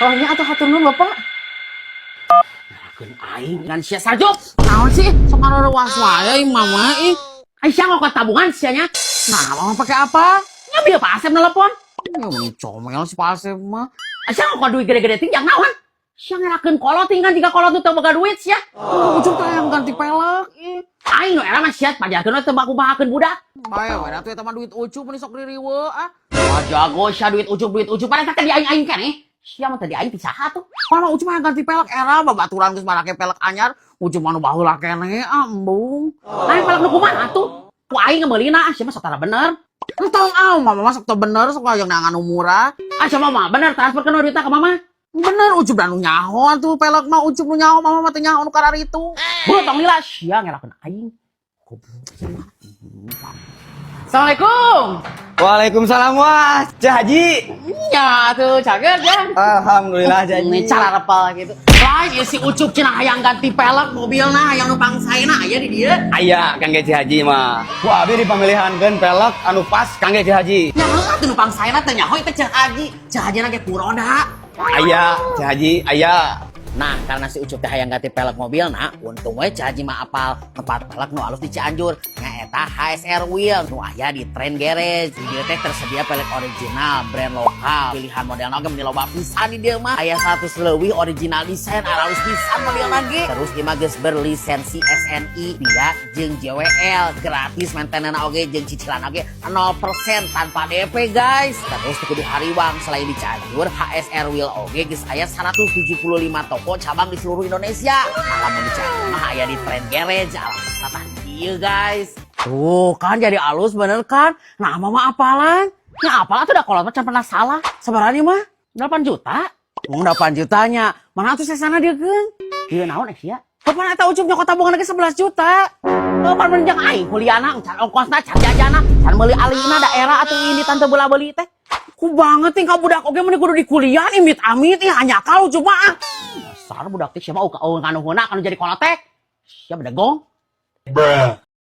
Tolongnya atau hatur nuhun Bapak. Nyalakeun aing ngan sia sarjuk. Naon sih? Sok ngarewas wae mama ih. Aisyah ngokot tabungan sianya. Nah, mama pakai apa? Ngambil Pak Asep nelpon. Ya meni comel si Pak Asep mah. Aisyah ngokot duit gede-gede tinggal naon? Sia ngerakeun kolot tinggal jika kolot teu boga duit sia. Ujung teh yang ganti pelek ih. Aing nu era mah siat pajakeun teu baku bahakeun budak. Bae we atuh eta mah duit ucup meni sok diriweu ah. Wah jago sia duit ucup pada teh di aing-aing keneh. Sia mah tadi aing ti saha tuh? Mana ucup mah ganti pelek era babaturan geus barake pelek anyar, ucup mah nu baheula keneh embung. Lain pelek nu kumaha atuh? Ku aing ngemeulina sia mah satara bener. Entong mama mah sok teu bener sok hoyong nangan nu murah. Sia mama bener transferkeun duitna ka mama. Bener ucup dan nu nyaho atuh pelek mah ucup nu nyaho mama mah teu nyaho nu kararitu. Beuh tong lila sia ngerakeun aing. Assalamualaikum. Waalaikumsalam wah, Cah Haji. Iya tuh cager ya. Alhamdulillah Cah Haji. Ini cara repel gitu. Lah, ya si Ucup cenah hayang ganti pelek mobilna, hayang numpang saena aya di dieu. Aya kangge Cah Haji mah. Wah, abi dipamilihankeun pelek anu pas kangge Cah Haji. Nya heuh atuh numpang saena teh nyaho teh Cah Haji. Cah Haji ge kuroda. Aya Cah Haji, aya. Nah, karena si Ucup teh hayang ganti pelek mobil, nah untung we Cah Haji mah apal tempat pelek nu alus di Cianjur. Nyaeta HSR Wheel nu aya di Trend Garage. Di dieu teh tersedia pelek original, brand lokal. Pilihan modelna ge meni loba pisan di dieu mah. Aya 100 leuwih original desain, alus pisan modelna ge. Terus ieu mah geus berlisensi SNI, BIA jeung JWL. Gratis maintenance oge jeung cicilan oge 0% tanpa DP, guys. Terus teu kudu hariwang selain di Cianjur, HSR Wheel oge geus aya 175 toko cabang di seluruh Indonesia. Alamun dicari mah aya di Trend Garage, alamun tatah dieu guys. Tuh kan jadi alus bener kan? Nah mama apalan? Ya apalah tuh dah kolot macam pernah salah. Sebenarnya mah 8 juta. 8 jutanya. Mana tuh sesana dia kan? Dia naon ya? Kapan eta ucup nyokot tabungan lagi 11 juta. Kapan menjang aing kuliahna, can ongkosna, can jajana, can meuli alina daerah atuh ini tante bela-beli teh. Ku banget tinggal budak oge meni kudu di kuliah imit-amit ih hanya kau coba. Dasar budak teh siapa nganu heuna kan jadi kolotek. Siapa bedegong?